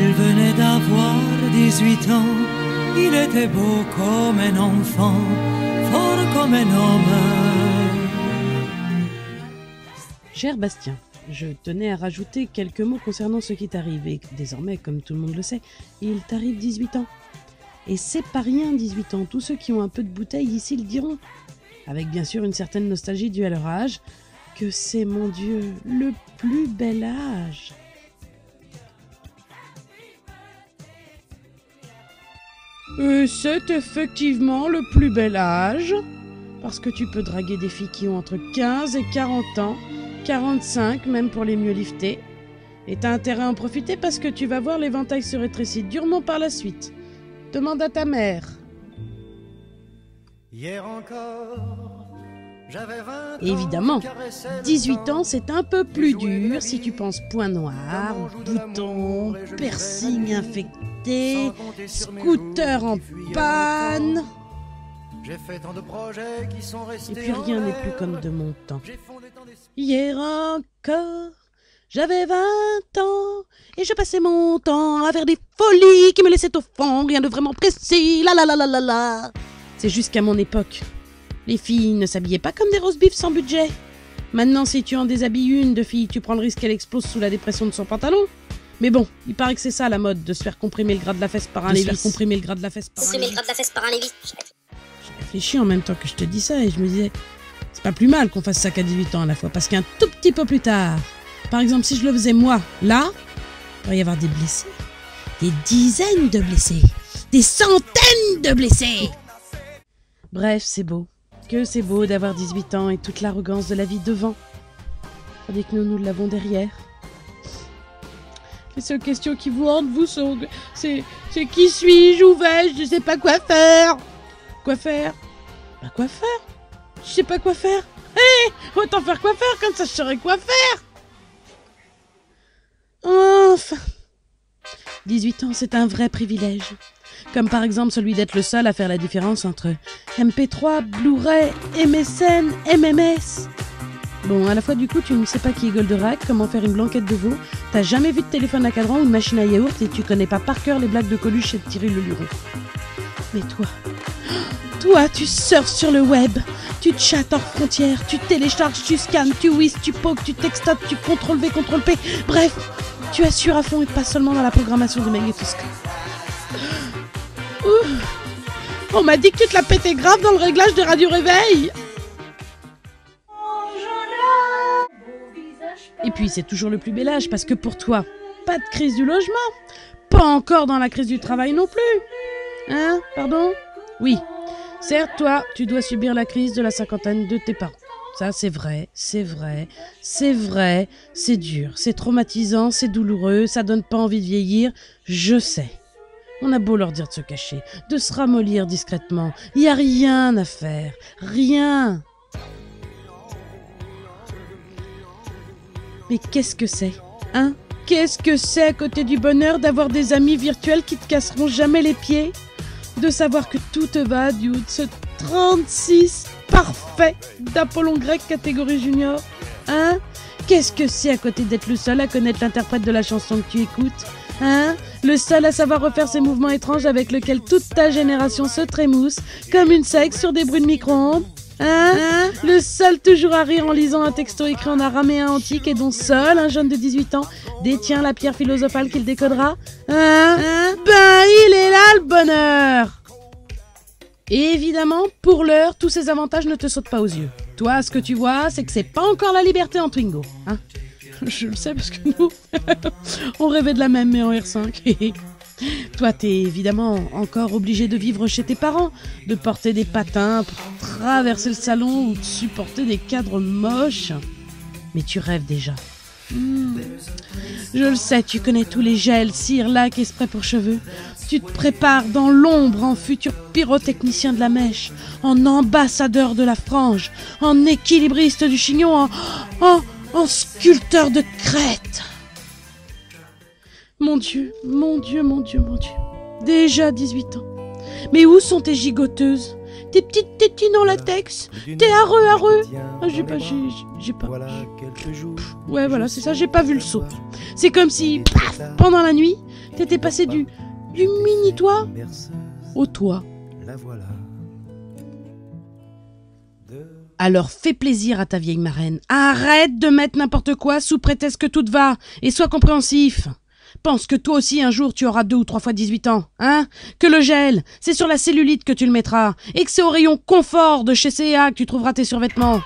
Il venait d'avoir 18 ans, il était beau comme un enfant, fort comme un homme. Cher Bastien, je tenais à rajouter quelques mots concernant ce qui t'arrive. Et désormais, comme tout le monde le sait, il t'arrive 18 ans. Et c'est pas rien 18 ans, tous ceux qui ont un peu de bouteille ici le diront. Avec bien sûr une certaine nostalgie due à leur âge, que c'est, mon Dieu, le plus bel âge. C'est effectivement le plus bel âge, parce que tu peux draguer des filles qui ont entre 15 et 40 ans, 45 même pour les mieux liftés. Et t'as intérêt à en profiter parce que tu vas voir l'éventail se rétrécir durement par la suite. Demande à ta mère. Hier encore, j'avais 20 ans, Évidemment, 18 ans c'est un peu plus dur si tu penses point noir, bouton, piercing infecté, scooter en panne. J'ai fait tant de projets qui sont restés. Et puis rien n'est plus comme de mon temps. Hier encore, j'avais 20 ans et je passais mon temps à faire des folies qui me laissaient au fond, rien de vraiment précis, la la la la la la. C'est jusqu'à mon époque. Les filles ne s'habillaient pas comme des roast beef sans budget. Maintenant, si tu en déshabilles une de fille, tu prends le risque qu'elle explose sous la dépression de son pantalon. Mais bon, il paraît que c'est ça la mode, de se faire comprimer le gras de la fesse par un Lévis. Je réfléchis en même temps que je te dis ça et je me disais, c'est pas plus mal qu'on fasse ça qu'à 18 ans à la fois, parce qu'un tout petit peu plus tard, par exemple, si je le faisais moi, là, il pourrait y avoir des blessés, des dizaines de blessés, des centaines de blessés. Bref, c'est beau. Que c'est beau d'avoir 18 ans et toute l'arrogance de la vie devant, tandis que nous l'avons derrière. Les seules questions qui vous hantent, vous, sont... C'est qui suis-je, où vais-je, je sais pas quoi faire. Quoi faire? Bah quoi faire? Je sais pas quoi faire. Hé, autant faire quoi faire, comme ça je saurais quoi faire. Enfin, 18 ans, c'est un vrai privilège. Comme par exemple celui d'être le seul à faire la différence entre MP3, Blu-ray, MSN, MMS. Bon, à la fois du coup, tu ne sais pas qui est Goldorak, comment faire une blanquette de veau, t'as jamais vu de téléphone à cadran ou de machine à yaourt et tu connais pas par cœur les blagues de Coluche et de Thierry Le Luron. Mais toi, tu surfes sur le web, tu chattes hors frontières, tu télécharges, tu scannes, tu whiz, tu pokes, tu textotes, tu CTRL-V, CTRL-P, bref, tu assures à fond et pas seulement dans la programmation du magnétoscope. On m'a dit que tu te la pétais grave dans le réglage de Radio Réveil. Et puis c'est toujours le plus bel âge parce que pour toi, pas de crise du logement, pas encore dans la crise du travail non plus. Hein, pardon? Oui, certes toi, tu dois subir la crise de la cinquantaine de tes parents. Ça c'est vrai, c'est vrai, c'est vrai, c'est dur, c'est traumatisant, c'est douloureux, ça donne pas envie de vieillir, je sais. On a beau leur dire de se cacher, de se ramollir discrètement, il n'y a rien à faire, rien. Mais qu'est-ce que c'est, hein? Qu'est-ce que c'est à côté du bonheur d'avoir des amis virtuels qui te casseront jamais les pieds? De savoir que tout te va du haut de ce 36 parfait d'Apollon grec catégorie junior, hein? Qu'est-ce que c'est à côté d'être le seul à connaître l'interprète de la chanson que tu écoutes? Hein? Le seul à savoir refaire ces mouvements étranges avec lesquels toute ta génération se trémousse, comme une sexe sur des bruits de micro-ondes. Hein? Le seul toujours à rire en lisant un texto écrit en araméen antique et dont seul un jeune de 18 ans détient la pierre philosophale qu'il décodera. Ben, il est là le bonheur! Et évidemment, pour l'heure, tous ces avantages ne te sautent pas aux yeux. Toi, ce que tu vois, c'est que c'est pas encore la liberté en Twingo. Hein? Je le sais parce que nous, on rêvait de la même, mais en R5. Toi, t'es évidemment encore obligé de vivre chez tes parents, de porter des patins pour traverser le salon ou de supporter des cadres moches. Mais tu rêves déjà. Je le sais, tu connais tous les gels, cires, lacs et sprays pour cheveux. Tu te prépares dans l'ombre en futur pyrotechnicien de la mèche, en ambassadeur de la frange, en équilibriste du chignon, en sculpteur de crête. Mon Dieu, mon Dieu, mon Dieu, mon Dieu. Déjà 18 ans. Mais où sont tes gigoteuses? Tes petites tétines en latex? Tes hareux? Ah, j'ai pas. Ouais, voilà, c'est ça, j'ai pas vu le saut. C'est comme si, paf, pendant la nuit, t'étais passé du mini-toit au toit. Alors fais plaisir à ta vieille marraine. Arrête de mettre n'importe quoi sous prétexte que tout va, et sois compréhensif. Pense que toi aussi un jour tu auras 2 ou 3 fois 18 ans, hein? Que le gel, c'est sur la cellulite que tu le mettras, et que c'est au rayon confort de chez C&A que tu trouveras tes survêtements.